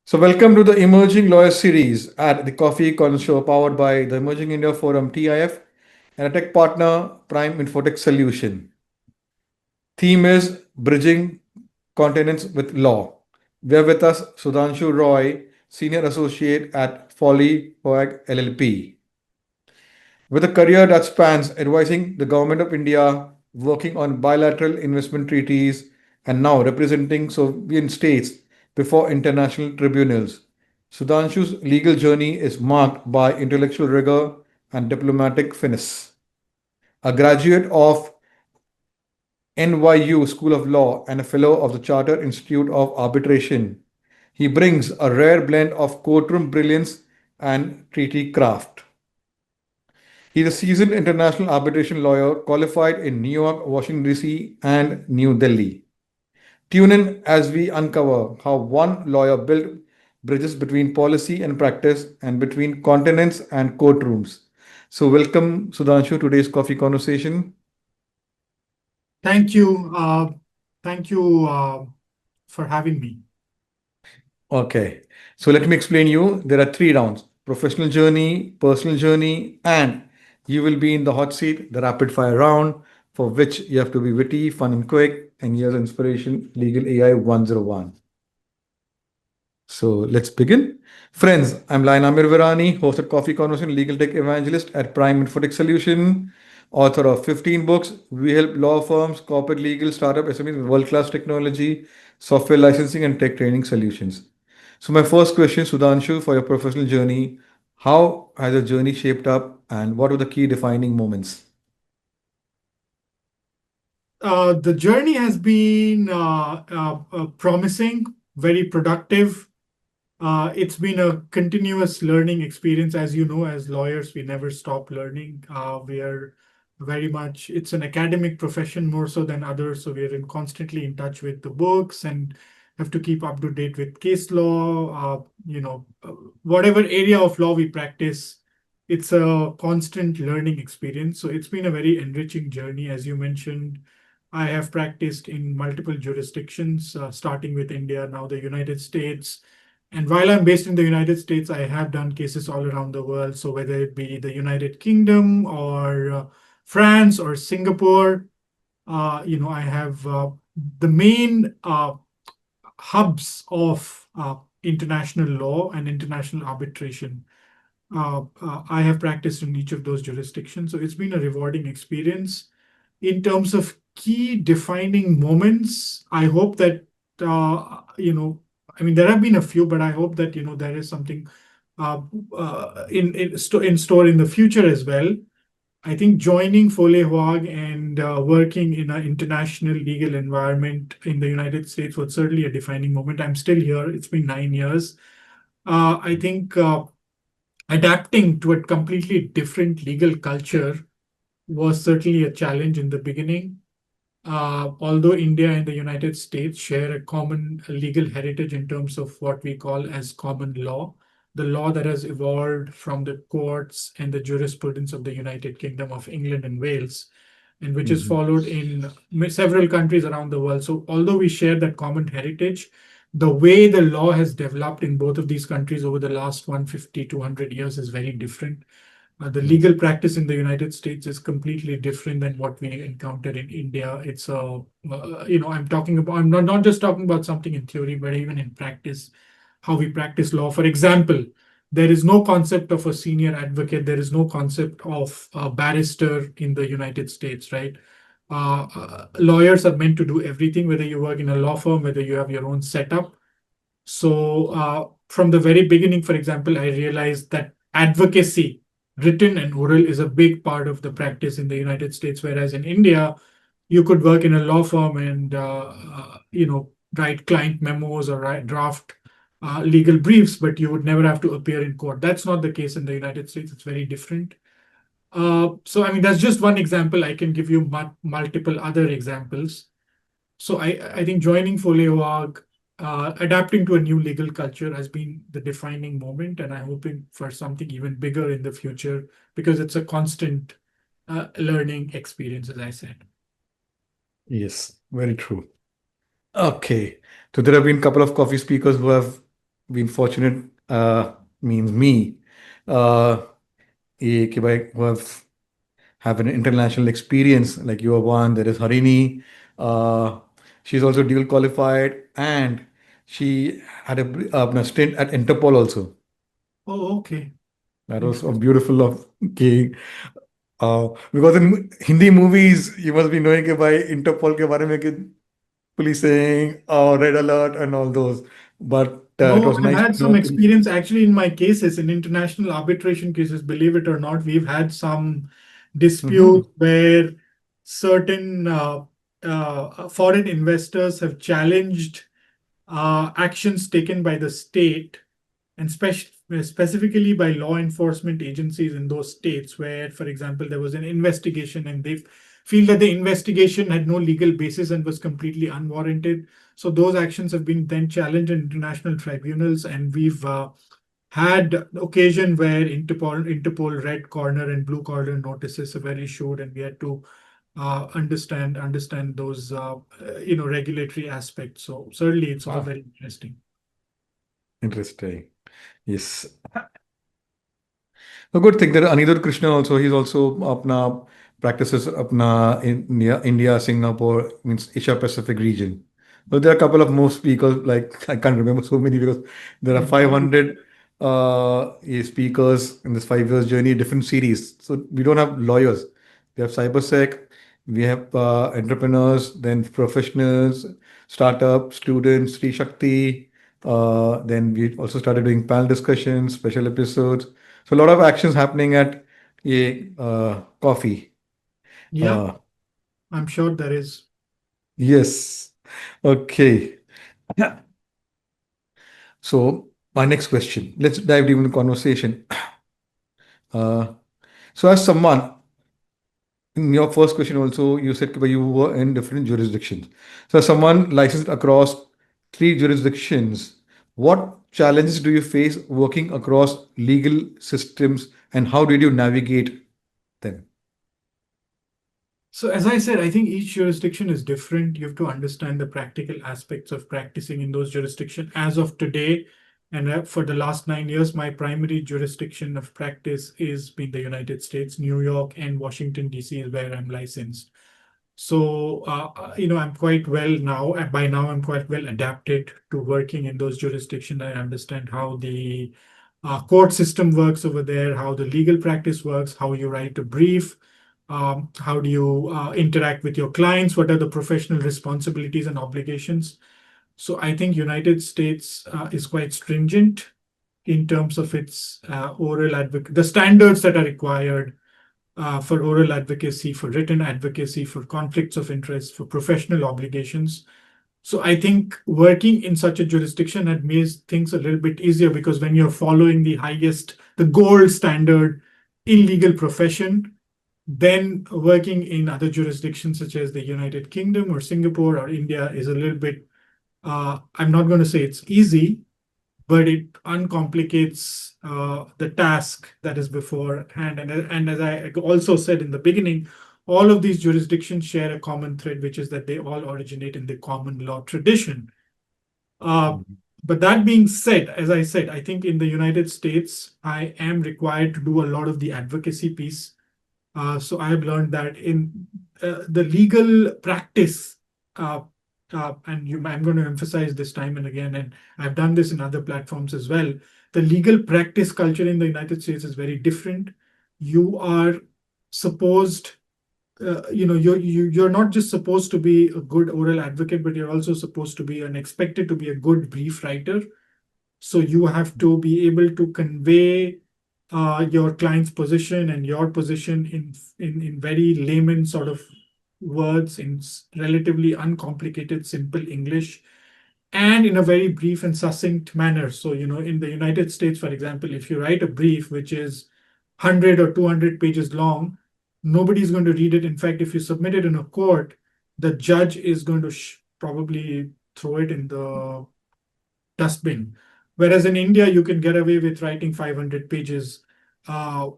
So, welcome to the Emerging Lawyer series at the Coffee Conversation show powered by the Emerging India Forum TIF and a tech partner, Prime Infotech Solution. Theme is Bridging Continents with Law. We have with us Sudhanshu Roy, Senior Associate at Foley Hoag LLP. With a career that spans advising the Government of India, working on bilateral investment treaties, and now representing sovereign states before international tribunals. Sudhanshu's legal journey is marked by intellectual rigor and diplomatic finesse. A graduate of NYU School of Law and a fellow of the Chartered Institute of Arbitration, he brings a rare blend of courtroom brilliance and treaty craft. He is a seasoned international arbitration lawyer qualified in New York, Washington, D.C., and New Delhi. Tune in as we uncover how one lawyer built bridges between policy and practice and between continents and courtrooms. So, welcome, Sudhanshu, to today's coffee conversation. Thank you. Thank you for having me. Okay, so let me explain you. There are three rounds: professional journey, personal journey, and you will be in the hot seat, the rapid fire round, for which you have to be witty, fun, and quick. And here's inspiration Legal AI 101. So let's begin. Friends, I'm Lain Amir Virani, host at Coffee Conversation, legal tech evangelist at Prime Infotech Solution, author of 15 books. We help law firms, corporate legal, startup SMEs with world-class technology, software licensing, and tech training solutions. So my first question, Sudhanshu, for your professional journey, how has your journey shaped up and what were the key defining moments? The journey has been promising, very productive. It's been a continuous learning experience. As you know, as lawyers, we never stop learning. We are very much, it's an academic profession more so than others. So we are constantly in touch with the books and have to keep up to date with case law. Whatever area of law we practice, it's a constant learning experience. So it's been a very enriching journey. As you mentioned, I have practiced in multiple jurisdictions, starting with India, now the United States. And while I'm based in the United States, I have done cases all around the world. So whether it be the United Kingdom or France or Singapore, I have the main hubs of international law and international arbitration. I have practiced in each of those jurisdictions. So it's been a rewarding experience. In terms of key defining moments, I hope that, there have been a few, but I hope that, there is something in store in the future as well. I think joining Foley Hoag and working in an international legal environment in the United States was certainly a defining moment. I'm still here. It's been 9 years. I think adapting to a completely different legal culture was certainly a challenge in the beginning. Although India and the United States share a common legal heritage in terms of what we call as common law, the law that has evolved from the courts and the jurisprudence of the United Kingdom of England and Wales, and which is followed in several countries around the world. So although we share that common heritage, the way the law has developed in both of these countries over the last 150, 200 years is very different. The legal practice in the United States is completely different than what we encounter in India. It's I'm not just talking about something in theory, but even in practice, how we practice law. For example, there is no concept of a senior advocate. There is no concept of a barrister in the United States, right? Lawyers are meant to do everything, whether you work in a law firm, whether you have your own setup. So from the very beginning, for example, I realized that advocacy, written and oral, is a big part of the practice in the United States, whereas in India, you could work in a law firm and write client memos or draft legal briefs, but you would never have to appear in court. That's not the case in the United States. It's very different. That's just one example. I can give you multiple other examples. So I think joining Foley Hoag, adapting to a new legal culture has been the defining moment, and I'm hoping for something even bigger in the future because it's a constant learning experience, as I said. Yes, very true. Okay. So there have been a couple of coffee speakers who have been fortunate, means me, uh, कि भाई who have an international experience like you are one. There is Harini. Uh, she's also dual qualified, and she had a stint at Interpol also. Oh, okay. That was a Interesting. beautiful of कि because in Hindi movies you must be knowing कि भाई Interpol के बारे में कि policing or red alert and all those. But it No, was I've nice had to some know. experience actually in my cases, in international arbitration cases, believe it or not. We've had some disputes Mhm. where certain foreign investors have challenged actions taken by the state and specifically by law enforcement agencies in those states where, for example, there was an investigation and they feel that the investigation had no legal basis and was completely unwarranted. So those actions have been then challenged in international tribunals, and we've had occasion where Interpol red corner and blue corner notices were issued, and we had to understand those regulatory aspects. So certainly, it's all Ah, very interesting. interesting. Yes. A good thing that Anidhar Krishna also, he's also apna practices apna in India, Singapore, means Asia Pacific region. So there are a couple of more speakers, like I can't remember so many because there are Exactly. 500 speakers in this 5 years journey, different series. So we don't have lawyers. We have cybersec, we have entrepreneurs, then professionals, startups, students, Sri Shakti. Then we also started doing panel discussions, special episodes. So a lot of actions happening at a coffee. Yeah, Uh, I'm sure there is. yes. Okay. So my next question. Let's dive deep into the conversation. Uh, so as someone in your first question also, you said that you were in different jurisdictions. So as someone licensed across three jurisdictions, what challenges do you face working across legal systems, and how did you navigate them? So, as I said, I think each jurisdiction is different. You have to understand the practical aspects of practicing in those jurisdictions. As of today, and for the last 9 years, my primary jurisdiction of practice is been the United States, New York, and Washington, D.C. is where I'm licensed. So, I'm quite well now. By now, I'm quite well adapted to working in those jurisdictions. I understand how the court system works over there, how the legal practice works, how you write a brief, how do you interact with your clients, what are the professional responsibilities and obligations. So I think United States is quite stringent in terms of its oral advocacy, the standards that are required for oral advocacy, for written advocacy, for conflicts of interest, for professional obligations. So I think working in such a jurisdiction had made things a little bit easier because when you're following the highest, the gold standard in legal profession, then working in other jurisdictions such as the United Kingdom or Singapore or India is a little bit, I'm not going to say it's easy, but it uncomplicates the task that is beforehand. And as I also said in the beginning, all of these jurisdictions share a common thread, which is that they all originate in the common law tradition. Uh, Mhm. but that being said, as I said, I think in the United States, I am required to do a lot of the advocacy piece. So I have learned that in the legal practice, uh, I'm going to emphasize this time and again, and I've done this in other platforms as well. The legal practice culture in the United States is very different. You are supposed, you're not just supposed to be a good oral advocate, but you're also supposed to be and expected to be a good brief writer. So you have to be able to convey your client's position and your position in very layman sort of words in relatively uncomplicated, simple English, and in a very brief and succinct manner. So, in the United States, for example, if you write a brief which is 100 or 200 pages long, nobody's going to read it. In fact, if you submit it in a court, the judge is going to probably throw it in the dustbin. Whereas in India, you can get away with writing 500 pages, uh,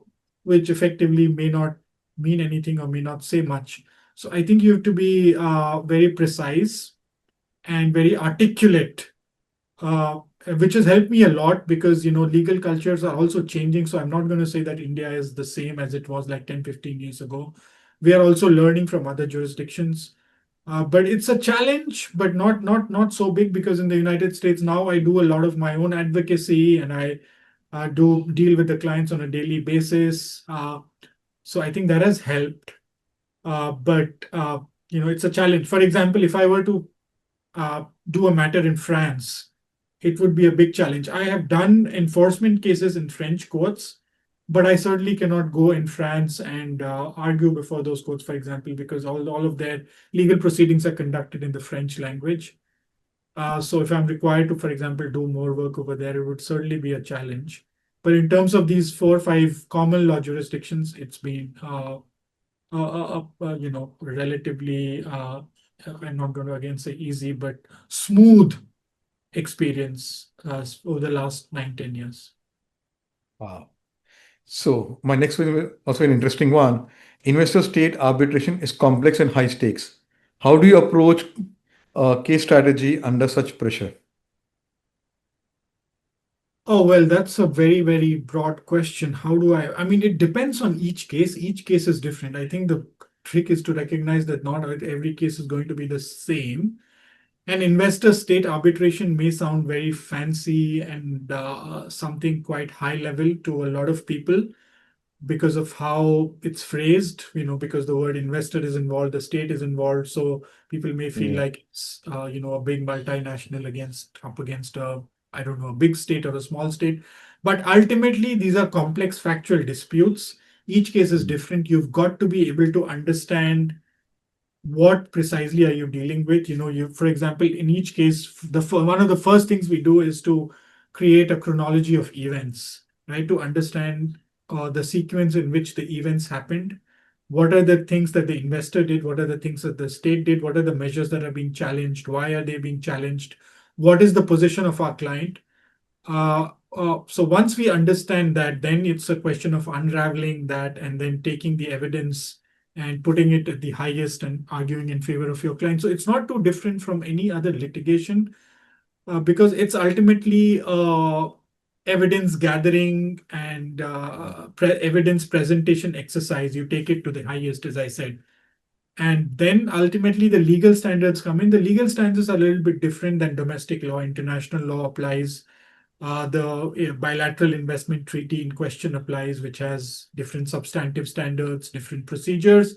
which effectively may not mean anything or may not say much. So I think you have to be very precise and very articulate, which has helped me a lot because, legal cultures are also changing. So I'm not going to say that India is the same as it was like 10, 15 years ago. We are also learning from other jurisdictions. But it's a challenge, but not so big, because in the United States now I do a lot of my own advocacy, and I do deal with the clients on a daily basis. So I think that has helped. But it's a challenge. For example, if I were to do a matter in France, it would be a big challenge. I have done enforcement cases in French courts, but I certainly cannot go in France and argue before those courts, for example, because all of their legal proceedings are conducted in the French language. So if I'm required to, for example, do more work over there, it would certainly be a challenge. But in terms of these 4 or 5 common law jurisdictions, it's been relatively, I'm not going to again say easy, but smooth experience over the last 9, 10 years. Wow. So my next one is also an interesting one. Investor state arbitration is complex and high stakes. How do you approach case strategy under such pressure? Oh, well, that's a very, very broad question. I mean, it depends on each case. Each case is different. I think the trick is to recognize that not every case is going to be the same. And investor state arbitration may sound very fancy and something quite high level to a lot of people because of how it's phrased, because the word investor is involved, the state is involved. So people may feel Yeah. like it's, a big multinational up against I don't know, a big state or a small state. But ultimately, these are complex factual disputes. Each case is different. You've got to be able to understand what precisely are you dealing with. For example, in each case, one of the first things we do is to create a chronology of events, right? To understand the sequence in which the events happened. What are the things that the investor did? What are the things that the state did? What are the measures that are being challenged? Why are they being challenged? What is the position of our client? So once we understand that, then it's a question of unraveling that and then taking the evidence and putting it at the highest and arguing in favor of your client. So it's not too different from any other litigation because it's ultimately evidence gathering and evidence presentation exercise. You take it to the highest, as I said. And then ultimately the legal standards come in. The legal standards are a little bit different than domestic law. International law applies. The bilateral investment treaty in question applies, which has different substantive standards, different procedures.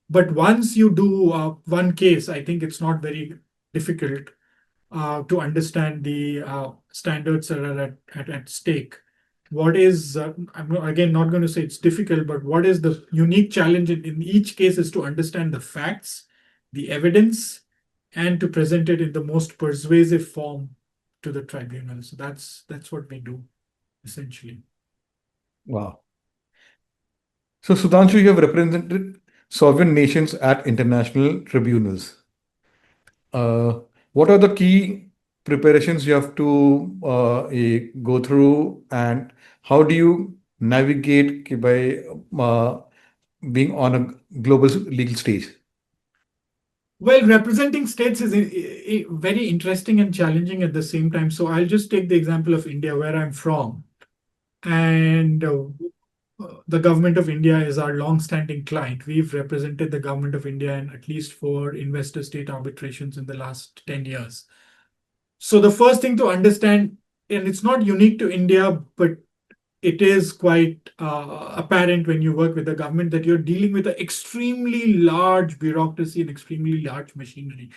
But once you do one case, I think it's not very difficult to understand the standards that are at stake. I'm again not going to say it's difficult, but what is the unique challenge in each case is to understand the facts, the evidence, and to present it in the most persuasive form to the tribunal. So that's what we do essentially. Wow. So Sudhanshu, you have represented sovereign nations at international tribunals. Uh, what are the key preparations you have to go through, and how do you navigate by being on a global legal stage? Well, representing states is very interesting and challenging at the same time. So I'll just take the example of India, where I'm from. And the government of India is our long-standing client. We've represented the government of India in at least 4 investor-state arbitrations in the last 10 years. So the first thing to understand, and it's not unique to India, but it is quite apparent when you work with the government, that you're dealing with an extremely large bureaucracy and extremely large machinery.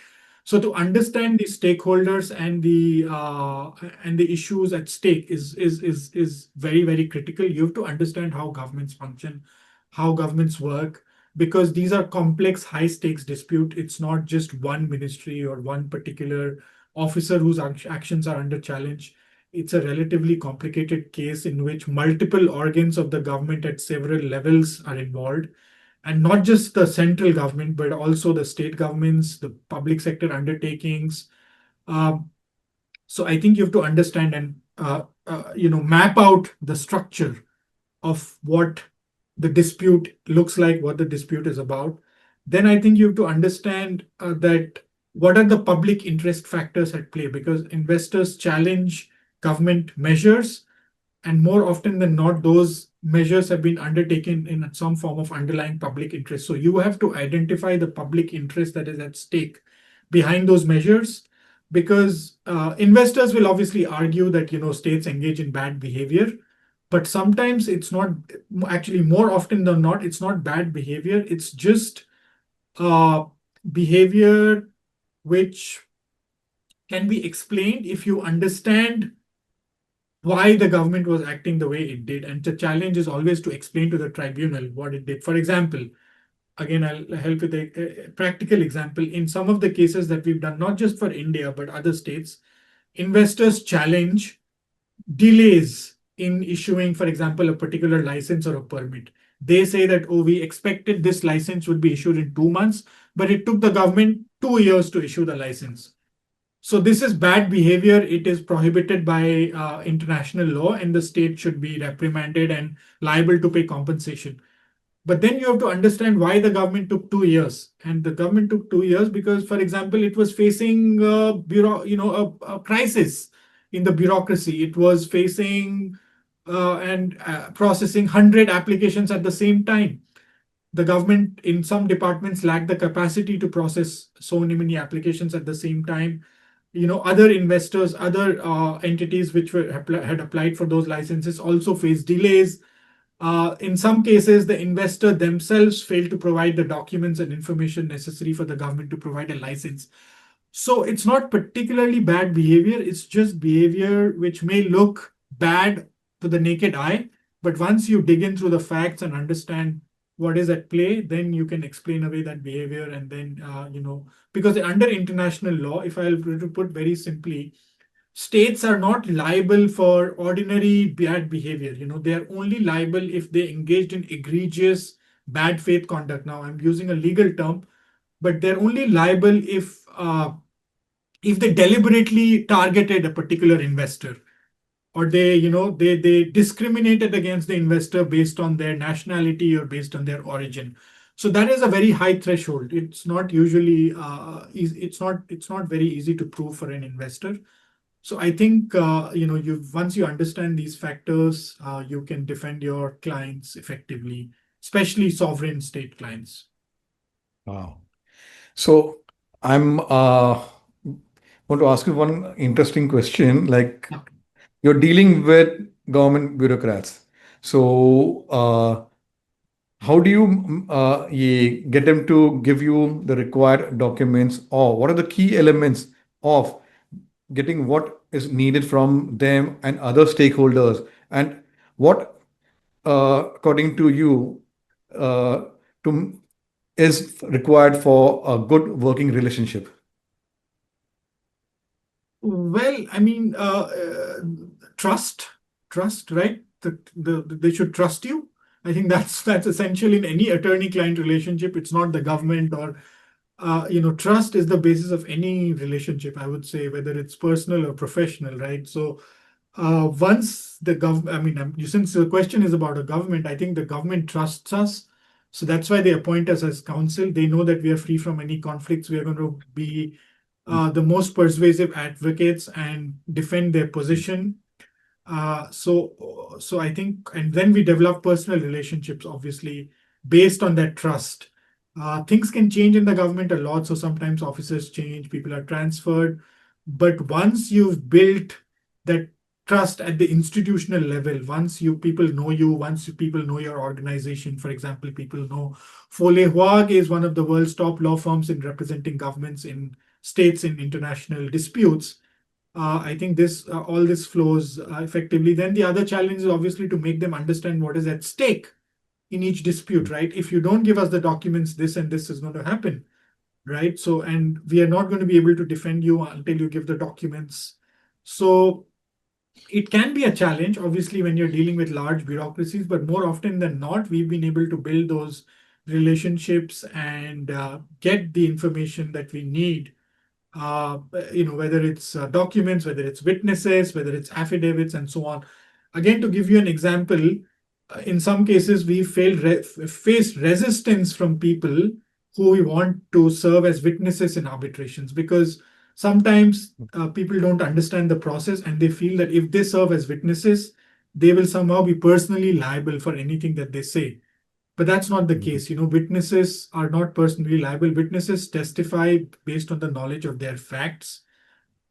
So to understand the stakeholders and the issues at stake is very, very critical. You have to understand how governments function, how governments work, because these are complex, high stakes dispute. It's not just one ministry or one particular officer whose actions are under challenge. It's a relatively complicated case in which multiple organs of the government at several levels are involved, and not just the central government, but also the state governments, the public sector undertakings. Um, so I think you have to understand and map out the structure of what the dispute looks like, what the dispute is about. Then I think you have to understand that what are the public interest factors at play, because investors challenge government measures, and more often than not, those measures have been undertaken in some form of underlying public interest. So you have to identify the public interest that is at stake behind those measures, because investors will obviously argue that states engage in bad behavior, but sometimes it's not. Actually, more often than not, it's not bad behavior. It's just uh, behavior which can be explained if you understand why the government was acting the way it did. And the challenge is always to explain to the tribunal what it did. For example, again, I'll help with a practical example. In some of the cases that we've done, not just for India, but other states, investors challenge delays in issuing, for example, a particular license or a permit. They say that, oh, we expected this license would be issued in 2 months, but it took the government 2 years to issue the license. So this is bad behavior. It is prohibited by international law, and the state should be reprimanded and liable to pay compensation. But then you have to understand why the government took 2 years. And the government took 2 years because, for example, it was facing a crisis in the bureaucracy. It was facing and processing 100 applications at the same time. The government in some departments lacked the capacity to process so many applications at the same time. Other investors, other entities which had applied for those licenses also faced delays. In some cases, the investor themselves failed to provide the documents and information necessary for the government to provide a license. So it's not particularly bad behavior. It's just behavior which may look bad to the naked eye. But once you dig in through the facts and understand what is at play, then you can explain away that behavior. And then, because under international law, if I'll put very simply, states are not liable for ordinary bad behavior. They are only liable if they engaged in egregious bad faith conduct. Now, I'm using a legal term, but they're only liable if they deliberately targeted a particular investor, or they discriminated against the investor based on their nationality or based on their origin. So that is a very high threshold. It's not usually it's not very easy to prove for an investor. So I think you once you understand these factors, you can defend your clients effectively, especially sovereign state clients. Wow. So I'm want to ask you one interesting question. Like, Yeah. you're dealing with government bureaucrats. So how do you get them to give you the required documents, or what are the key elements of getting what is needed from them and other stakeholders, and what, according to you, uh, to is required for a good working relationship? Well, I mean, trust, right? They should trust you. I think that's essential in any attorney-client relationship. It's not the government or trust is the basis of any relationship, I would say, whether it's personal or professional, right? So once the government, I mean, since the question is about a government, I think the government trusts us. So that's why they appoint us as counsel. They know that we are free from any conflicts. We are going to be the most persuasive advocates and defend their position. So I think, and then we develop personal relationships, obviously, based on that trust. Things can change in the government a lot. So sometimes officers change, people are transferred. But once you've built that trust at the institutional level, once people know you, once people know your organization, for example, people know Foley Hoag is one of the world's top law firms in representing governments in states in international disputes. I think this all this flows effectively. Then the other challenge is obviously to make them understand what is at stake in each dispute, right? If you don't give us the documents, this and this is going to happen, right? So, and we are not going to be able to defend you until you give the documents. So it can be a challenge, obviously, when you're dealing with large bureaucracies, but more often than not, we've been able to build those relationships and get the information that we need, whether it's documents, whether it's witnesses, whether it's affidavits, and so on. Again, to give you an example, in some cases, we faced resistance from people who we want to serve as witnesses in arbitrations, because sometimes people don't understand the process and they feel that if they serve as witnesses, they will somehow be personally liable for anything that they say. But that's not the Mhm. case. Witnesses are not personally liable. Witnesses testify based on the knowledge of their facts,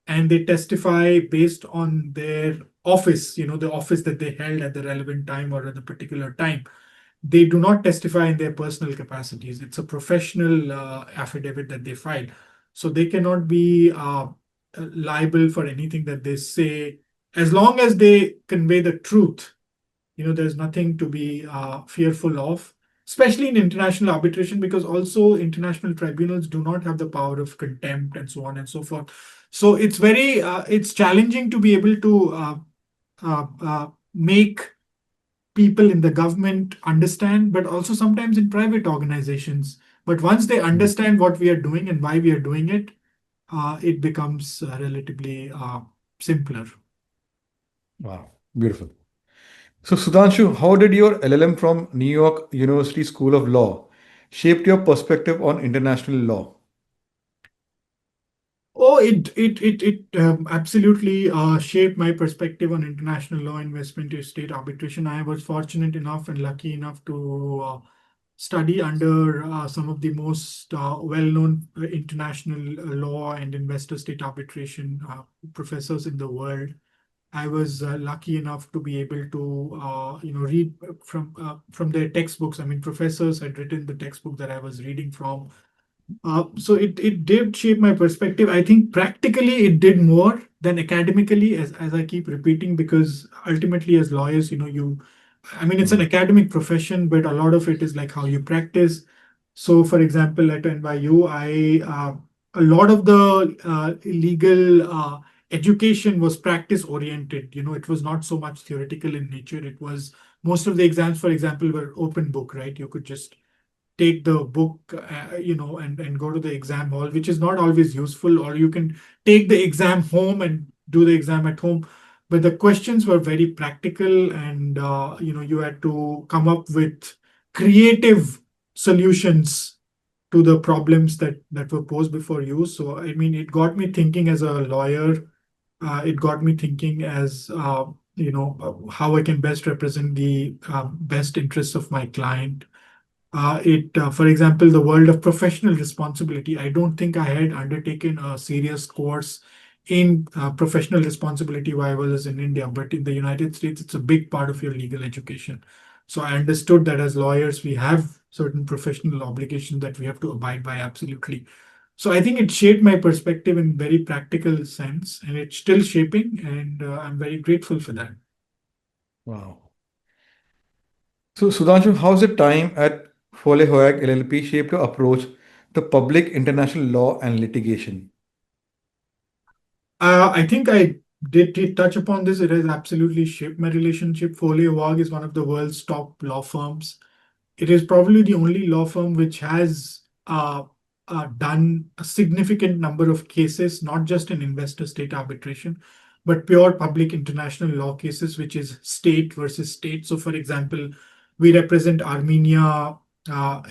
and they testify based on their office, the office that they held at the relevant time or at the particular time. They do not testify in their personal capacities. It's a professional affidavit that they file. So they cannot be liable for anything that they say as long as they convey the truth. There's nothing to be fearful of, especially in international arbitration, because also international tribunals do not have the power of contempt and so on and so forth. So it's challenging to be able to make people in the government understand, but also sometimes in private organizations. But once they Mhm. understand what we are doing and why we are doing it, it becomes relatively simpler. Wow, beautiful. So, Sudhanshu, how did your LLM from New York University School of Law shaped your perspective on international law? Oh, it absolutely shaped my perspective on international law, investment, estate arbitration. I was fortunate enough and lucky enough to study under some of the most well-known international law and investor state arbitration professors in the world. I was lucky enough to be able to, read from their textbooks. I mean, professors had written the textbook that I was reading from, so it did shape my perspective. I think practically it did more than academically, as I keep repeating, because ultimately as lawyers, I mean, it's an Mhm. academic profession, but a lot of it is like how you practice. So, for example, at NYU, a lot of the legal education was practice oriented. It was not so much theoretical in nature. It was most of the exams, for example, were open book, right? You could just take the book, and go to the exam hall, which is not always useful, or you can take the exam home and do the exam at home. But the questions were very practical, and you had to come up with creative solutions to the problems that were posed before you. So, I mean, it got me thinking as a lawyer. It got me thinking as how I can best represent the best interests of my client. For example, the world of professional responsibility. I don't think I had undertaken a serious course in professional responsibility while I was in India, but in the United States, it's a big part of your legal education. So I understood that as lawyers, we have certain professional obligations that we have to abide by absolutely. So I think it shaped my perspective in very practical sense, and it's still shaping, and I'm very grateful for that. Wow. So, Sudhanshu, how's the time at Foley Hoag LLP shaped your approach to public international law and litigation? I think I did touch upon this. It has absolutely shaped my relationship. Foley Hoag is one of the world's top law firms. It is probably the only law firm which has done a significant number of cases, not just in investor state arbitration, but pure public international law cases, which is state versus state. So, for example, we represent Armenia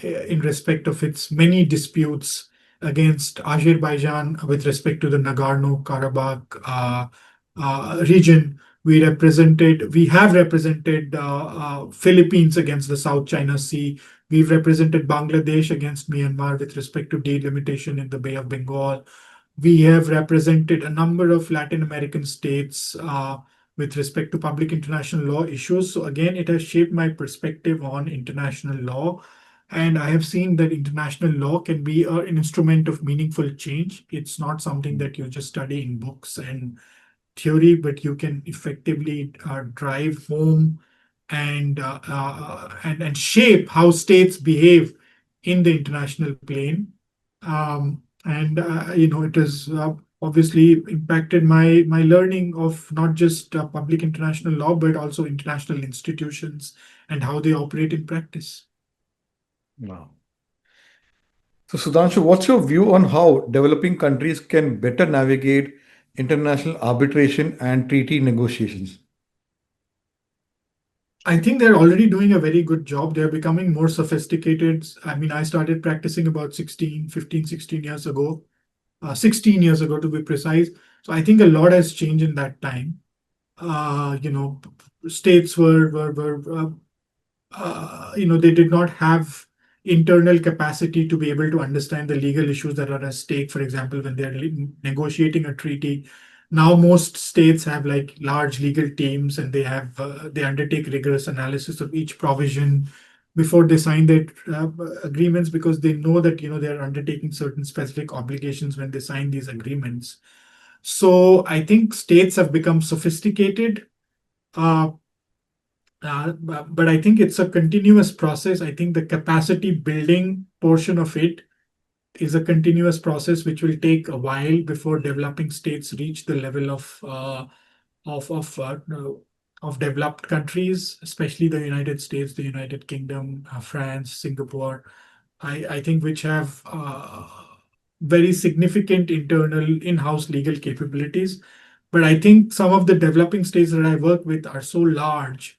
in respect of its many disputes against Azerbaijan with respect to the Nagorno Karabakh region. We have represented Philippines against the South China Sea. We've represented Bangladesh against Myanmar with respect to delimitation in the Bay of Bengal. We have represented a number of Latin American states with respect to public international law issues. So again, it has shaped my perspective on international law. And I have seen that international law can be an instrument of meaningful change. It's not something that you just study in books and theory, but you can effectively drive home and shape how states behave in the international plane. And it has obviously impacted my learning of not just public international law, but also international institutions and how they operate in practice. Wow. So, Sudhanshu, what's your view on how developing countries can better navigate international arbitration and treaty negotiations? I think they're already doing a very good job. They're becoming more sophisticated. I mean, I started practicing about 16, 15, 16 years ago. 16 years ago to be precise. So I think a lot has changed in that time. You know, states they did not have internal capacity to be able to understand the legal issues that are at stake. For example, when they're negotiating a treaty, now most states have like large legal teams, and they undertake rigorous analysis of each provision before they sign their agreements, because they know that they're undertaking certain specific obligations when they sign these agreements. So I think states have become sophisticated. Uh, but I think it's a continuous process. I think the capacity building portion of it is a continuous process which will take a while before developing states reach the level of of uh, of developed countries, especially the United States, the United Kingdom, France, Singapore. I think which have very significant internal in-house legal capabilities. But I think some of the developing states that I work with are so large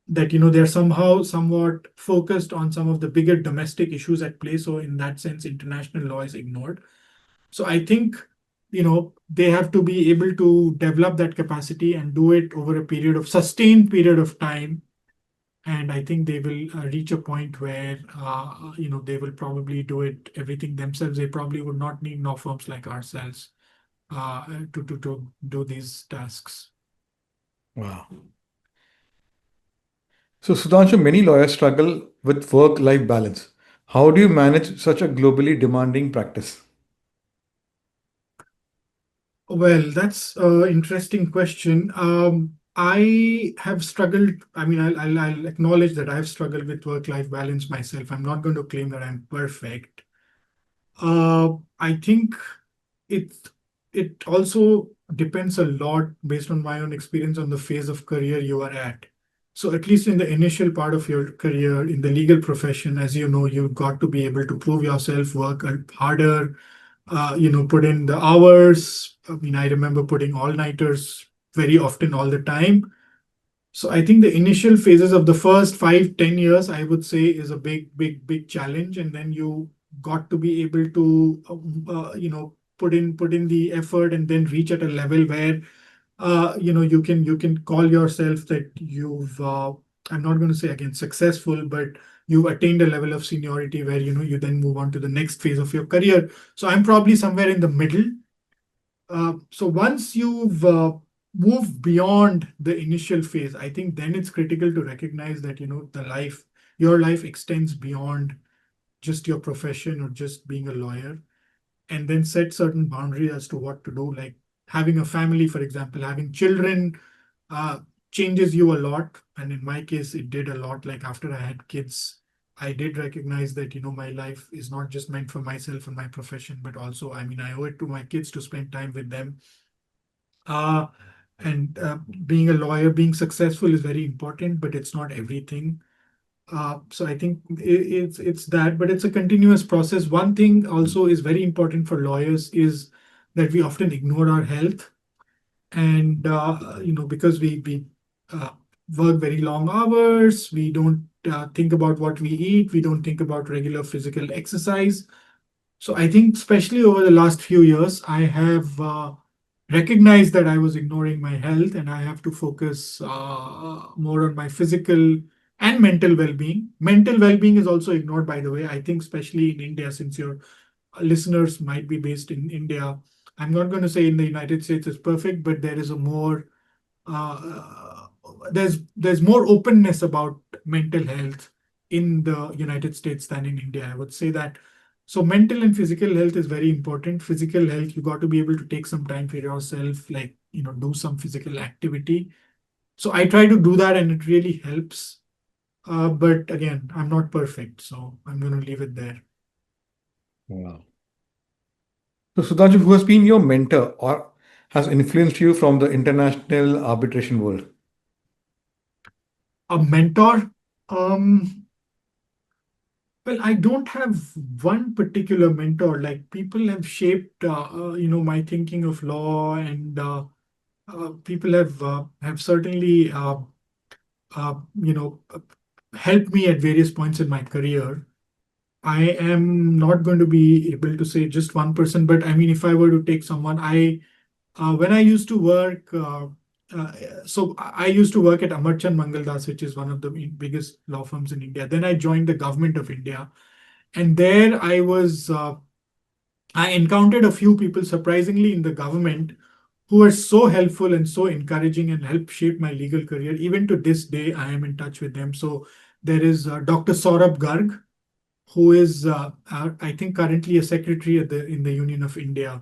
that they're somehow somewhat focused on some of the bigger domestic issues at play. So in that sense, international law is ignored. So I think they have to be able to develop that capacity and do it over a period of sustained period of time. And I think they will reach a point where they will probably do it everything themselves. They probably would not need law firms like ourselves to do these tasks. Wow. So, Sudhanshu, many lawyers struggle with work life balance. How do you manage such a globally demanding practice? Well, that's an interesting question. I have struggled. I mean, I'll acknowledge that I've struggled with work-life balance myself. I'm not going to claim that I'm perfect. I think it it also depends a lot based on my own experience on the phase of career you are at. So at least in the initial part of your career in the legal profession, as you know, you've got to be able to prove yourself, work harder, put in the hours. I mean, I remember putting all-nighters very often all the time. So I think the initial phases of the first 5, 10 years, I would say, is a big challenge. And then you got to be able to, put in the effort and then reach at a level where, you can call yourself that you've, I'm not going to say again successful, but you've attained a level of seniority where, you then move on to the next phase of your career. So I'm probably somewhere in the middle. So once you've moved beyond the initial phase, I think then it's critical to recognize that your life extends beyond just your profession or just being a lawyer, and then set certain boundaries as to what to do. Like having a family, for example, having children uh, changes you a lot. And in my case, it did a lot. Like after I had kids, I did recognize that my life is not just meant for myself and my profession, but also, I mean, I owe it to my kids to spend time with them. uh, and being a lawyer, being successful is very important, but it's not everything. So I think it's that, but it's a continuous process. One thing also is very important for lawyers is that we often ignore our health. And because we uh, work very long hours, we don't think about what we eat, we don't think about regular physical exercise. So I think especially over the last few years, I have recognized that I was ignoring my health, and I have to focus more on my physical and mental well-being. Mental well-being is also ignored, by the way. I think especially in India, since your listeners might be based in India, I'm not going to say in the United States is perfect, but there is a more there's more openness about mental health in the United States than in India. I would say that. So mental and physical health is very important. Physical health, you got to be able to take some time for yourself, like do some physical activity. So I try to do that, and it really helps. But again, I'm not perfect, so I'm going to leave it there. Wow. So, Sudhanshu, who has been your mentor or has influenced you from the international arbitration world? A mentor? Um, Well, I don't have one particular mentor. Like people have shaped, my thinking of law, and people have certainly, uh, you know, helped me at various points in my career. I am not going to be able to say just one person, but I mean, if I were to take someone, when I used to work, uh, so I used to work at Amarchand Mangaldas, which is one of the biggest law firms in India. Then I joined the government of India, and there I encountered a few people, surprisingly, in the government who were so helpful and so encouraging and helped shape my legal career. Even to this day, I am in touch with them. So there is Dr. Saurabh Garg, who is, I think, currently a secretary at in the Union of India.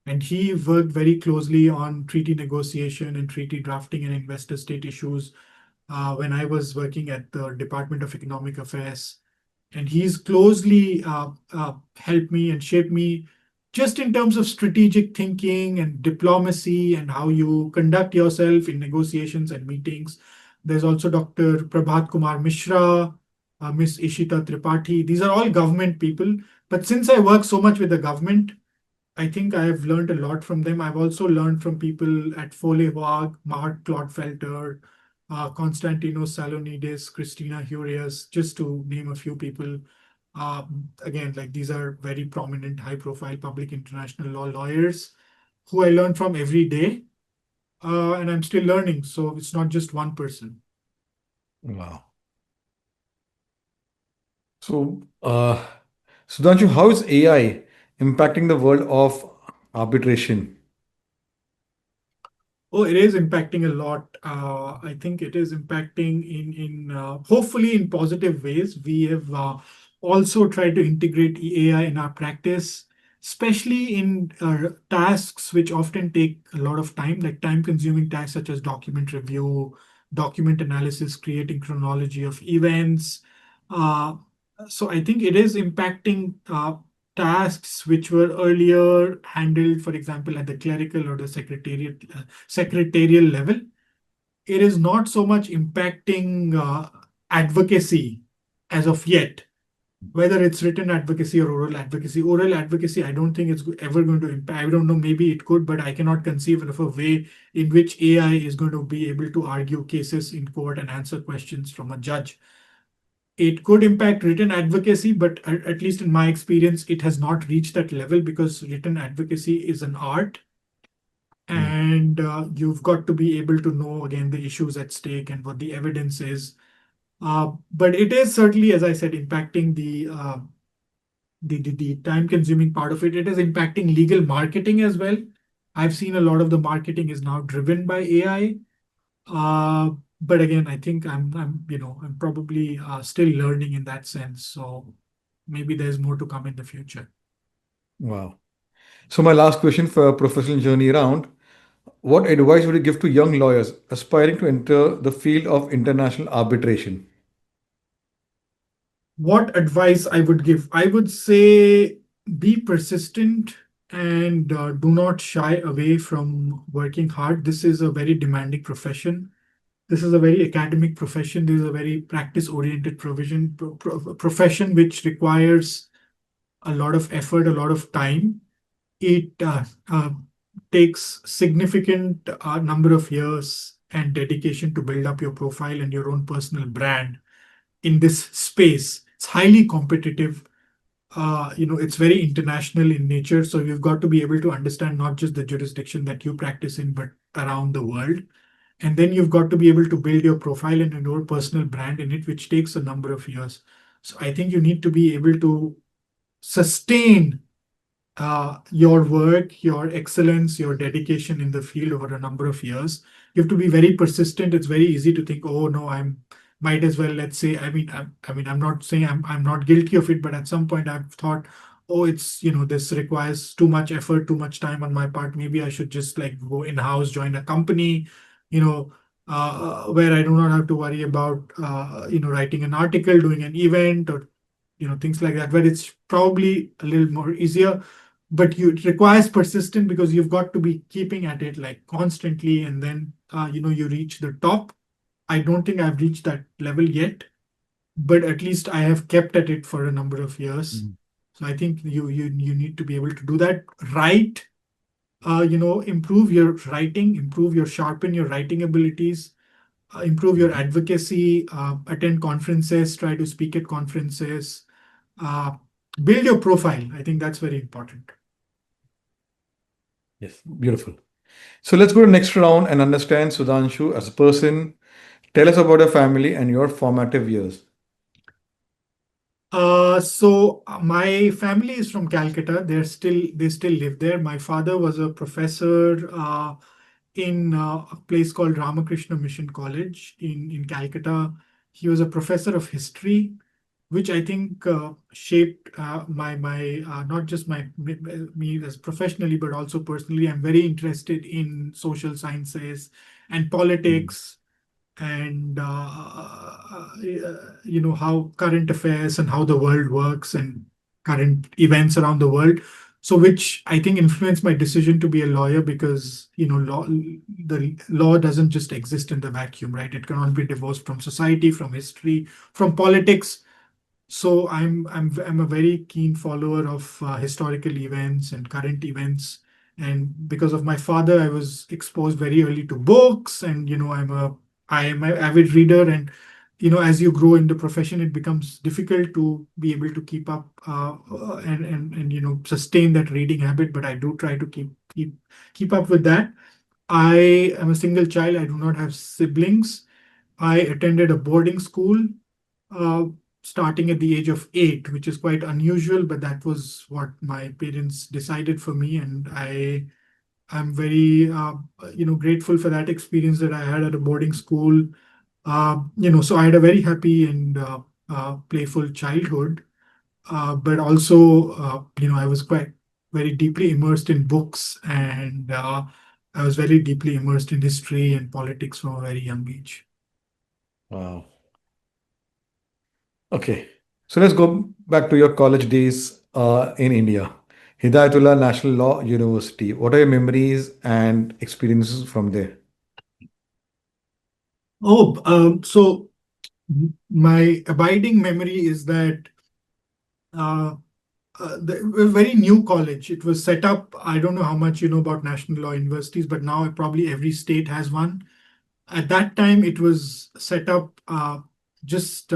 And he worked very closely on treaty negotiation and treaty drafting and investor state issues when I was working at the Department of Economic Affairs. And he's closely helped me and shaped me just in terms of strategic thinking and diplomacy and how you conduct yourself in negotiations and meetings. There's also Dr. Prabhat Kumar Mishra, Miss Ishita Tripathi. These are all government people. But since I work so much with the government, I think I have learned a lot from them. I've also learned from people at Foley Hoag, Mart Clodfelter, Konstantinos Salonides, Christina Hurias, just to name a few people. Again, like these are very prominent, high-profile public international law lawyers who I learn from every day, and I'm still learning. So it's not just one person. Wow. So, Sudhanshu, how is AI impacting the world of arbitration? Oh, it is impacting a lot. I think it is impacting in hopefully in positive ways. We have also tried to integrate AI in our practice, especially in tasks which often take a lot of time, like time-consuming tasks such as document review, document analysis, creating chronology of events. Uh, so I think it is impacting tasks which were earlier handled, for example, at the clerical or the secretarial level. It is not so much impacting advocacy as of yet, whether it's written advocacy or oral advocacy. Oral advocacy, I don't think it's ever going to impact. I don't know, maybe it could, but I cannot conceive of a way in which AI is going to be able to argue cases in court and answer questions from a judge. It could impact written advocacy, but at least in my experience, it has not reached that level because written advocacy is an art, Mm. and you've got to be able to know again the issues at stake and what the evidence is. But it is certainly, as I said, impacting the time-consuming part of it. It is impacting legal marketing as well. I've seen a lot of the marketing is now driven by AI. Uh, but again, I think I'm probably still learning in that sense. So maybe there's more to come in the future. Wow. So, my last question for our professional journey round: what advice would you give to young lawyers aspiring to enter the field of international arbitration? What advice I would give? I would say be persistent and do not shy away from working hard. This is a very demanding profession. This is a very academic profession. This is a very practice-oriented profession which requires a lot of effort, a lot of time. It takes significant number of years and dedication to build up your profile and your own personal brand in this space. It's highly competitive. It's very international in nature. So you've got to be able to understand not just the jurisdiction that you practice in, but around the world. And then you've got to be able to build your profile and your personal brand in it, which takes a number of years. So I think you need to be able to sustain your work, your excellence, your dedication in the field over a number of years. You have to be very persistent. It's very easy to think, oh no, I'm might as well. Let's say, I'm not saying I'm not guilty of it, but at some point I've thought, oh, it's this requires too much effort, too much time on my part. Maybe I should just like go in house, join a company, you know. Where I do not have to worry about writing an article, doing an event, or things like that, where it's probably a little more easier, but it requires persistence because you've got to be keeping at it like constantly, and then you reach the top. I don't think I've reached that level yet, but at least I have kept at it for a number of years. Mm. So I think you need to be able to do that. Write, improve your writing, sharpen your writing abilities, improve your Mhm. advocacy, attend conferences, try to speak at conferences, uh, build your profile. I think that's very important. Yes, beautiful. So let's go to next round and understand Sudhanshu as a person. Tell us about your family and your formative years. My family is from Calcutta. They still live there. My father was a professor in a place called Ramakrishna Mission College in Calcutta. He was a professor of history, which I think shaped my not just me as professionally, but also personally. I'm very interested in social sciences and Mm. politics, and how current affairs and how the world works and current events around the world, so which I think influenced my decision to be a lawyer, because the law doesn't just exist in the vacuum, right? It cannot be divorced from society, from history, from politics. So I'm a very keen follower of historical events and current events. And because of my father, I was exposed very early to books, and I am an avid reader. And as you grow in the profession, it becomes difficult to be able to keep up and sustain that reading habit. But I do try to keep up with that. I am a single child. I do not have siblings. I attended a boarding school uh, starting at the age of 8, which is quite unusual, but that was what my parents decided for me, and I'm very grateful for that experience that I had at a boarding school. So I had a very happy and playful childhood, but also I was quite very deeply immersed in books, and I was very deeply immersed in history and politics from a very young age. Wow. Okay. So let's go back to your college days in India. Hidayatullah National Law University. What are your memories and experiences from there? So my abiding memory is that uh, a very new college. It was set up. I don't know how much you know about national law universities, but now probably every state has one. At that time, it was set up just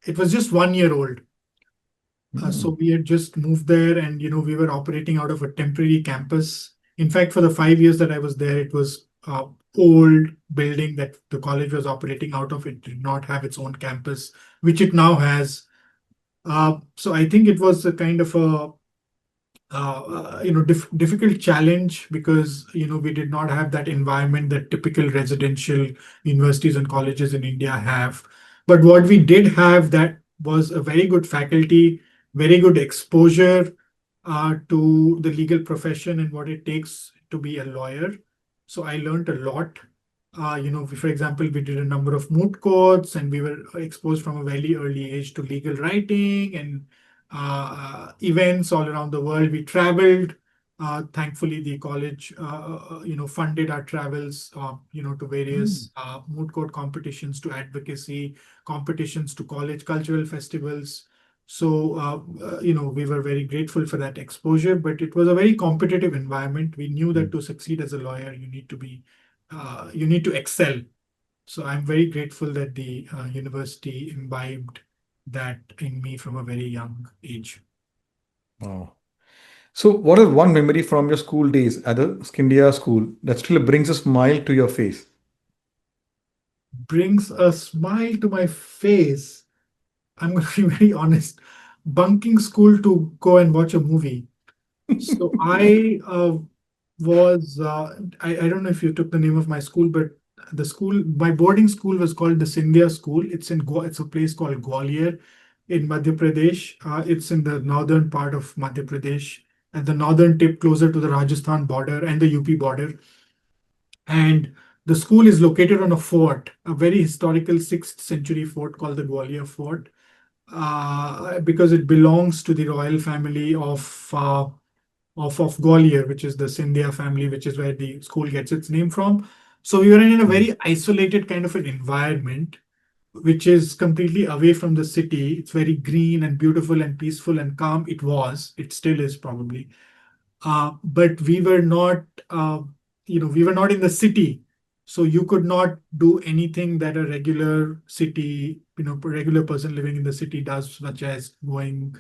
it was just 1 year old. So Mm. we had just moved there, and we were operating out of a temporary campus. In fact, for the 5 years that I was there, it was old building that the college was operating out of. It did not have its own campus, which it now has. So I think it was a kind of a difficult challenge, because we did not have that environment that typical residential universities and colleges in India have. But what we did have, that was a very good faculty, very good exposure to the legal profession and what it takes to be a lawyer. So I learned a lot. For example, we did a number of moot courts, and we were exposed from a very early age to legal writing and events all around the world. We traveled. Thankfully, the college, funded our travels, to Mm. various moot court competitions, to advocacy competitions, to college cultural festivals. So, we were very grateful for that exposure, but it was a very competitive environment. We knew that Mm. to succeed as a lawyer, you need to excel. So I'm very grateful that the university imbibed that in me from a very young age. Wow. So, what is one memory from your school days at the Skindia school that still brings a smile to your face? Brings a smile to my face. I'm going to be very honest. Bunking school to go and watch a movie. So I was I don't know if you took the name of my school, but my boarding school was called the Scindia School. It's a place called Gwalior in Madhya Pradesh. It's in the northern part of Madhya Pradesh, at the northern tip, closer to the Rajasthan border and the UP border. And the school is located on a fort, a very historical 6th century fort called the Gwalior Fort, because it belongs to the royal family of Gwalior, which is the Scindia family, which is where the school gets its name from. So we were in a Mm. very isolated kind of an environment, which is completely away from the city. It's very green and beautiful and peaceful and calm. It was, it still is probably. But we were not in the city. So you could not do anything that a regular city, regular person living in the city does, such as going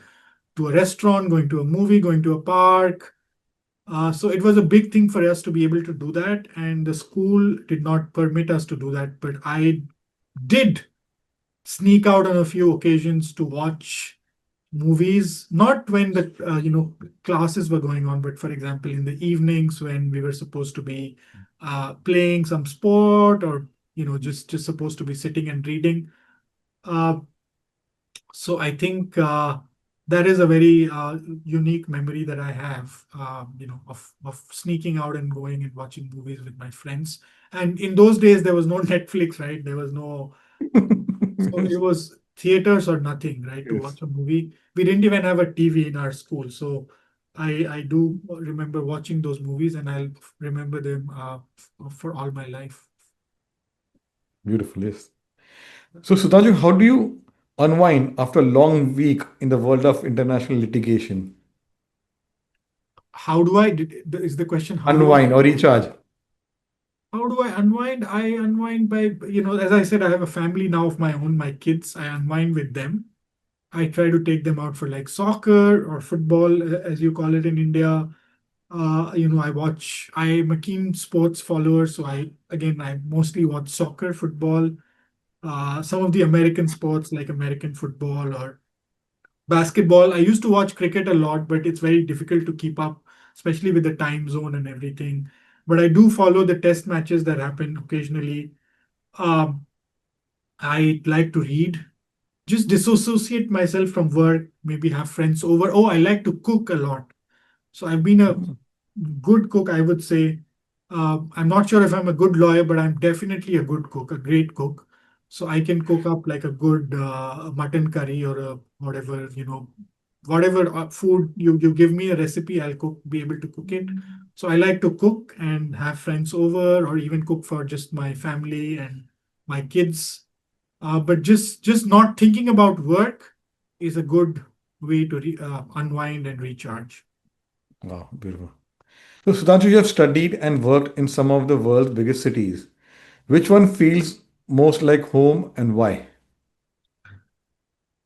to a restaurant, going to a movie, going to a park. So it was a big thing for us to be able to do that, and the school did not permit us to do that. But I did sneak out on a few occasions to watch movies, not when the classes were going on, but for example in the evenings when we were supposed to be playing some sport, or just supposed to be sitting and reading. Uh, so I think that is a very unique memory that I have, of sneaking out and going and watching movies with my friends. And in those days, there was no Netflix, right? There was no, so it was theaters or nothing, right? To Yes, watch a movie. We didn't even have a TV in our school. So I do remember watching those movies, and I'll remember them for all my life. beautiful. Yes. So, Sudhanshu, how do you unwind after a long week in the world of international litigation? How do I, is the question, Unwind or recharge? how do I unwind? I unwind by, as I said, I have a family now of my own, my kids. I unwind with them. I try to take them out for like soccer or football, as you call it in India. I'm a keen sports follower. So I mostly watch soccer, football, some of the American sports like American football or basketball. I used to watch cricket a lot, but it's very difficult to keep up, especially with the time zone and everything. But I do follow the test matches that happen occasionally. Um, I like to read, just disassociate myself from work, maybe have friends over. Oh, I like to cook a lot. So I've been a Mm. good cook, I would say. I'm not sure if I'm a good lawyer, but I'm definitely a good cook, a great cook. So I can cook up like a good mutton curry or a whatever, whatever food you give me a recipe, I'll be able to cook it. So I like to cook and have friends over, or even cook for just my family and my kids. But just not thinking about work is a good way to unwind and recharge. Wow, beautiful. So, Sudhanshu, you have studied and worked in some of the world's biggest cities. Which one feels most like home and why?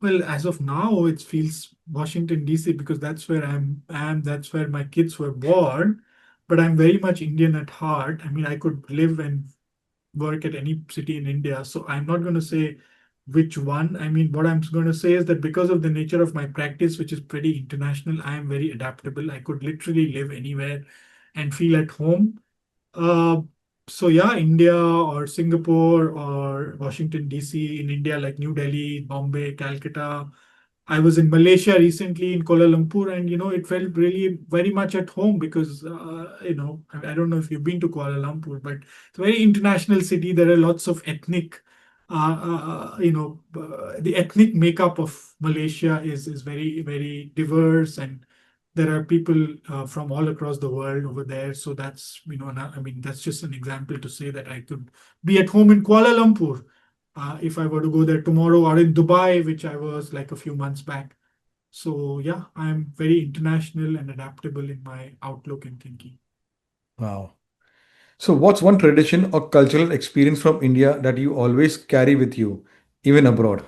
Well, as of now, it feels Washington D.C. because that's where that's where my kids were born. But I'm very much Indian at heart. I mean, I could live and work at any city in India. So I'm not going to say which one. I mean, what I'm going to say is that because of the nature of my practice, which is pretty international, I am very adaptable. I could literally live anywhere and feel at home. Uh, so yeah, India or Singapore or Washington D.C. in India, like New Delhi, Bombay, Calcutta. I was in Malaysia recently in Kuala Lumpur, and it felt really very much at home because I don't know if you've been to Kuala Lumpur, but it's a very international city. There are lots of ethnic, the ethnic makeup of Malaysia is very very diverse, and there are people from all across the world over there. So that's I mean that's just an example to say that I could be at home in Kuala Lumpur if I were to go there tomorrow, or in Dubai, which I was like a few months back. So yeah, I'm very international and adaptable in my outlook and thinking. Wow. So, what's one tradition or cultural experience from India that you always carry with you, even abroad?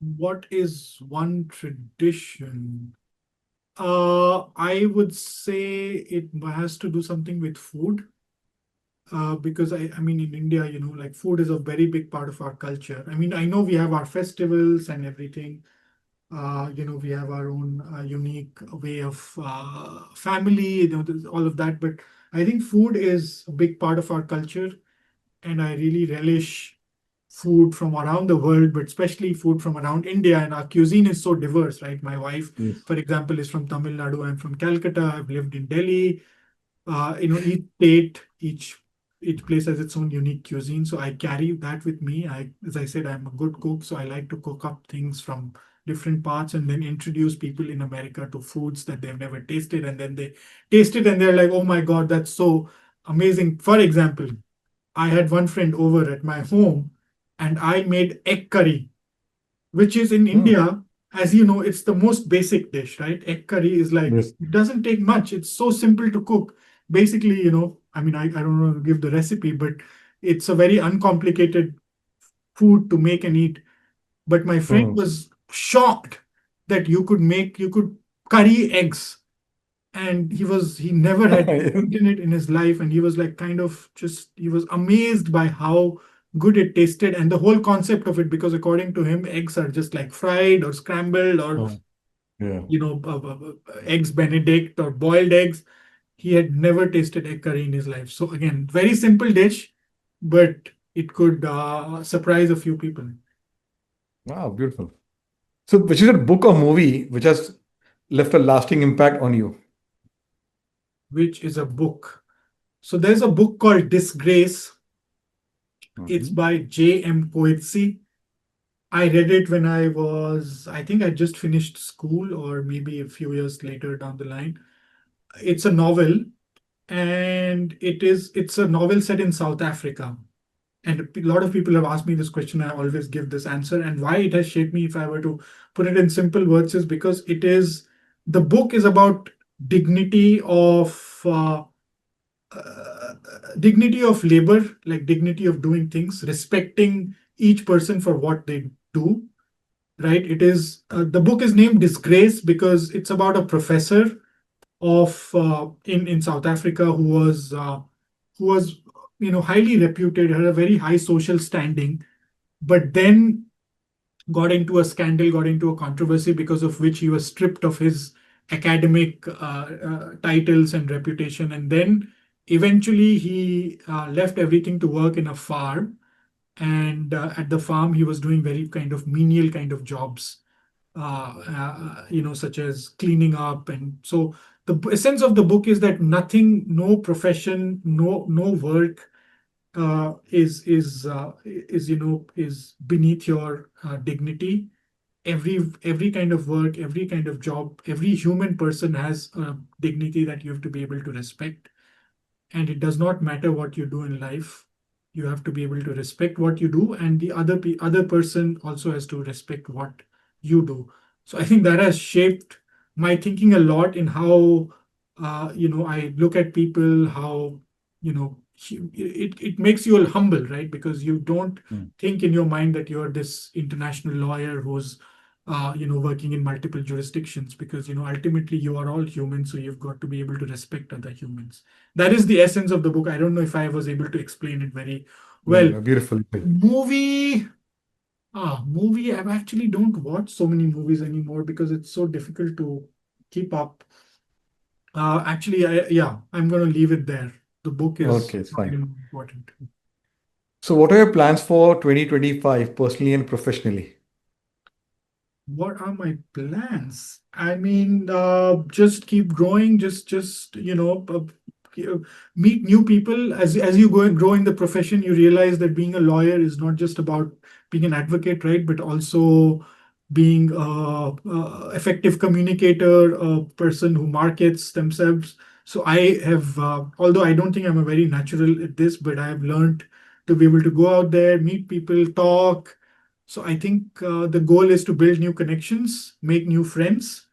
What is one tradition? I would say it has to do something with food. Because I mean, in India, like food is a very big part of our culture. I mean, I know we have our festivals and everything. We have our own unique way of family, there's all of that. But I think food is a big part of our culture, and I really relish food from around the world, but especially food from around India. And our cuisine is so diverse, right? My wife, Yes. for example, is from Tamil Nadu. I'm from Calcutta. I've lived in Delhi. Each state, each place has its own unique cuisine. So I carry that with me. As I said, I'm a good cook, so I like to cook up things from different parts and then introduce people in America to foods that they've never tasted, and then they taste it and they're like, "Oh my God, that's so amazing." For example, I had one friend over at my home, and I made egg curry, which is in Hmm. India, as you know, it's the most basic dish, right? Egg curry is like, Yes. it doesn't take much. It's so simple to cook. basically, I mean, I don't know to give the recipe, but it's a very uncomplicated food to make and eat. But my friend Hmm. was shocked that you could curry eggs. And he never had eaten it in his life. And he was like, kind of just, he was amazed by how good it tasted and the whole concept of it, because according to him, eggs are just like fried or scrambled or, Oh, yeah. eggs Benedict or boiled eggs. He had never tasted egg curry in his life. So again, very simple dish, but it could surprise a few people. Wow, beautiful. So, which is a book or movie which has left a lasting impact on you? Which is a book. So there's a book called Disgrace. It's Mhm. by J.M. Coetzee. I read it when I think I just finished school or maybe a few years later down the line. It's a novel, and it's a novel set in South Africa. And a lot of people have asked me this question. I always give this answer. And why it has shaped me, if I were to put it in simple words, is because the book is about dignity of dignity of labor, like dignity of doing things, respecting each person for what they do, right? It is the book is named Disgrace because it's about a professor of in South Africa who was highly reputed, had a very high social standing, but then got into a scandal, got into a controversy because of which he was stripped of his academic titles and reputation, and then eventually he left everything to work in a farm, and at the farm he was doing very kind of menial kind of jobs, such as cleaning up. And so the essence of the book is that nothing, no profession, no work is beneath your dignity. Every kind of work, every kind of job, every human person has a dignity that you have to be able to respect. And it does not matter what you do in life. You have to be able to respect what you do, and the other person also has to respect what you do. So I think that has shaped my thinking a lot in how I look at people, how it makes you humble, right? Because you don't Mm. think in your mind that you're this international lawyer who's working in multiple jurisdictions, because ultimately you are all human, so you've got to be able to respect other humans. That is the essence of the book. I don't know if I was able to explain it very No, well. no, beautiful. Movie, movie. I actually don't watch so many movies anymore because it's so difficult to keep up. Actually, yeah, I'm going to leave it there. The book is Okay, it's not fine. even important. So, what are your plans for 2025, personally and professionally? What are my plans? I mean, just keep growing. Just meet new people as you go and grow in the profession. You realize that being a lawyer is not just about being an advocate, right? But also being a effective communicator, a person who markets themselves. So I have, although I don't think I'm a very natural at this, but I have learned to be able to go out there, meet people, talk. So I think the goal is to build new connections, make new friends,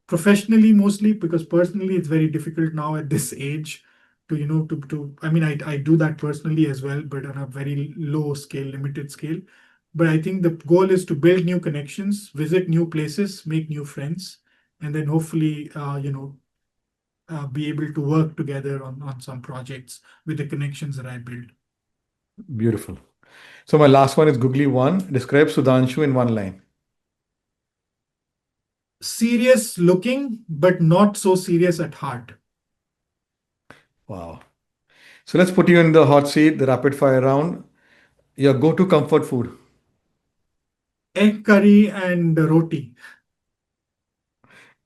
professionally mostly, because personally it's very difficult now at this age to I mean, I do that personally as well, but on a very low scale, limited scale. But I think the goal is to build new connections, visit new places, make new friends, and then hopefully be able to work together on some projects with the connections that I build. Beautiful. So, my last one is googly one. Describe Sudhanshu in one line. Serious looking, but not so serious at heart. Wow. So, let's put you in the hot seat, the rapid fire round. Your go to comfort food. Egg curry and roti.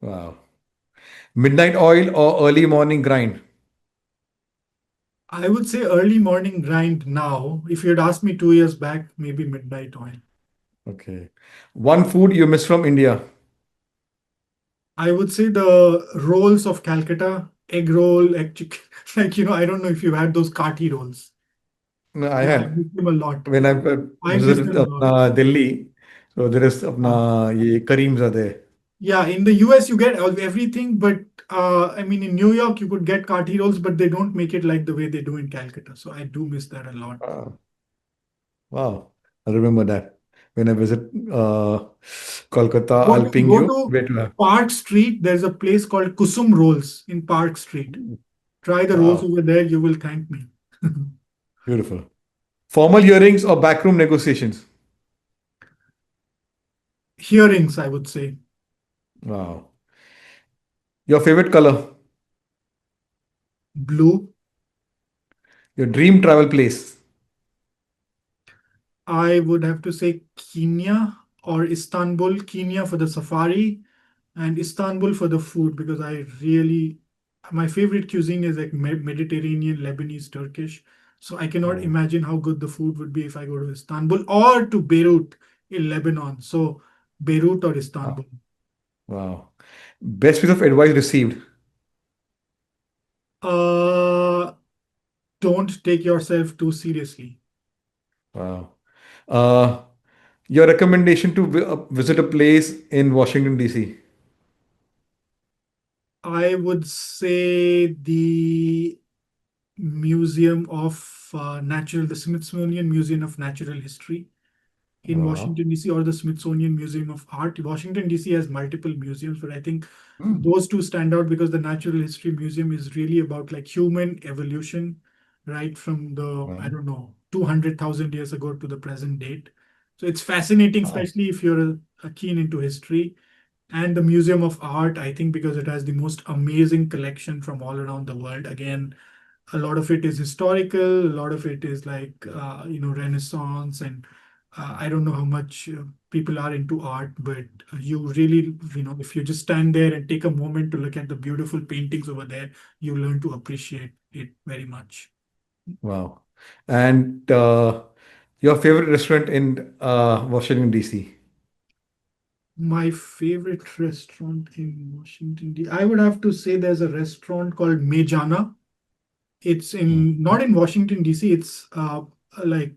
Wow. Midnight oil or early morning grind? I would say early morning grind now. If you had asked me 2 years back, maybe midnight oil. Okay. One food you miss from India? I would say the rolls of Calcutta, egg roll, egg chicken. Like, I don't know if you've had those kati rolls. No, I Yeah, I had. miss them a lot. When I I miss visited them a lot. Delhi, so there is Uh, Ye Kareems are there. Yeah, in the US you get everything, but I mean in New York you could get kathi rolls, but they don't make it like the way they do in Calcutta. So I do miss that a lot. Ah, wow. I'll remember that. When I visit Kolkata, Go I'll to ping go you to where to have. Park Street. There's a place called Kusum Rolls in Park Street. Try the rolls Wow. over there. You will thank me. Beautiful. Formal hearings or backroom negotiations? Hearings, I would say. Wow. Your favorite color? Blue. Your dream travel place? I would have to say Kenya or Istanbul. Kenya for the safari and Istanbul for the food because I really, my favorite cuisine is like Mediterranean, Lebanese, Turkish. So I cannot Oh, imagine how good the food would be if I go to Istanbul or to Beirut in Lebanon. So Beirut or wow. Istanbul. Wow. Best piece of advice received? Uh, don't take yourself too seriously. Wow. Uh, your recommendation to visit a place in Washington, D.C.? I would say the the Smithsonian Museum of Natural History in Wow. Washington, D.C., or the Smithsonian Museum of Art. Washington, D.C. has multiple museums, but I think Hmm. those two stand out because the Natural History Museum is really about like human evolution, right from the, I Wow. don't know, 200,000 years ago to the present date. So it's fascinating, Wow. especially if you're keen into history. And the Museum of Art, I think, because it has the most amazing collection from all around the world. Again, a lot of it is historical, a lot of it is like Renaissance, and I don't know how much people are into art, but you really, if you just stand there and take a moment to look at the beautiful paintings over there, you learn to appreciate it very much. Wow. And your favorite restaurant in Washington, D.C.? My favorite restaurant in Washington, I would have to say there's a restaurant called Mejana. It's in not in Washington D.C. It's like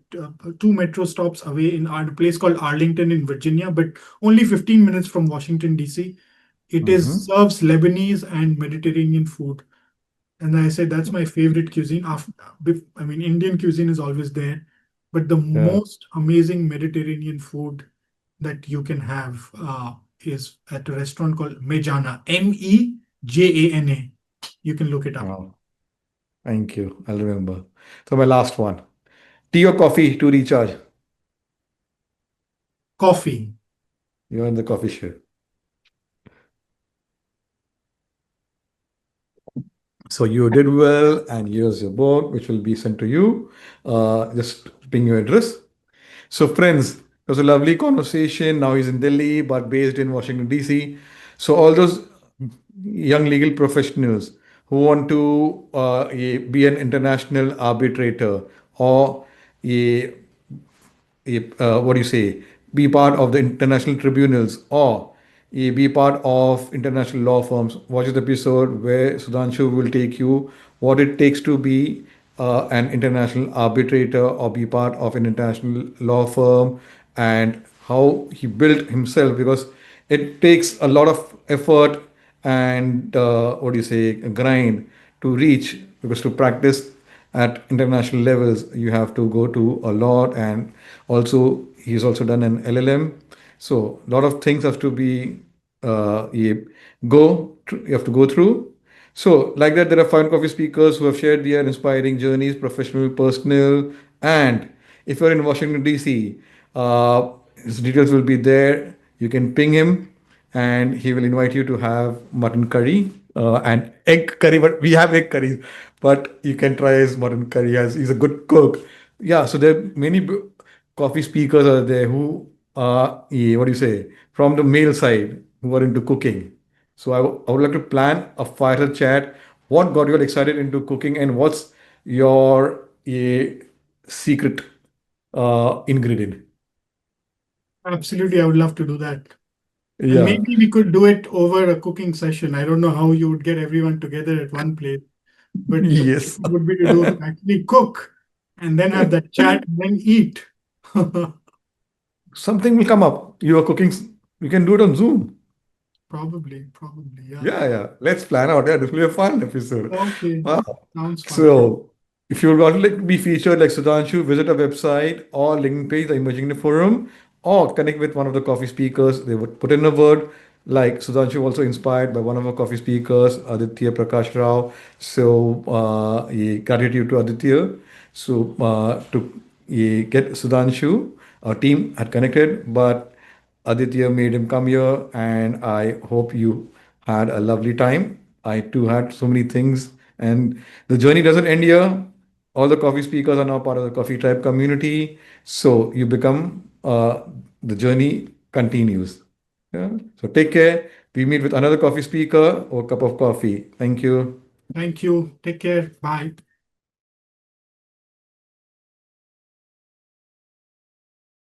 two metro stops away in a place called Arlington in Virginia, but only 15 minutes from Washington D.C. It is Mm-hmm. serves Lebanese and Mediterranean food, and I say that's my favorite cuisine. I mean, Indian cuisine is always there, but the Yeah. most amazing Mediterranean food that you can have is at a restaurant called Mejana, Mejana. You can look it up. Wow. Thank you. I'll remember. So my last one. Tea or coffee to recharge? Coffee. You're in the coffee share. So you did well, and here's your book, which will be sent to you. Just ping your address. So, friends, it was a lovely conversation. Now he's in Delhi, but based in Washington, D.C. So, all those young legal professionals who want to be an international arbitrator or a what do you say, be part of the international tribunals or be part of international law firms. Watch this episode where Sudhanshu will take you what it takes to be an international arbitrator or be part of an international law firm and how he built himself because it takes a lot of effort and what do you say, grind to reach because to practice at international levels you have to go to a lot and also he's also done an LLM, so a lot of things have to be you you have to go through. So like that there are fine coffee speakers who have shared their inspiring journeys, professional, personal, and if you're in Washington DC, his details will be there. You can ping him and he will invite you to have mutton curry and egg curry. But we have egg curries, but you can try his mutton curry as he's a good cook. Yeah, so there are many coffee speakers are there who are what do you say from the male side who are into cooking. So I would like to plan a fighter chat. What got you all excited into cooking and what's your secret ingredient? Absolutely, I would love to do that. And Yeah. maybe we could do it over a cooking session. I don't know how you would get everyone together at one place, but the Yes. plan would be to do actually cook and then have that chat and then eat. Something will come up. You are cooking. You can do it on Zoom. Probably. Yeah. Yeah, yeah. Let's plan out. Yeah, this will be a fun episode. Okay. Wow. Sounds fun. So, if you want to like be featured like Sudhanshu, visit our website or LinkedIn page, the Emerging in the Forum, or connect with one of the coffee speakers. They would put in a word. Like Sudhanshu, also inspired by one of our coffee speakers, Aditya Prakash Rao. So, gratitude to Aditya. So, to get Sudhanshu, our team had connected, but Aditya made him come here, and I hope you had a lovely time. I too had so many things, and the journey doesn't end here. All the coffee speakers are now part of the Coffee Tribe community, so you become the journey continues. Yeah. So take care. We meet with another coffee speaker or cup of coffee. Thank you. Thank you. Take care. Bye.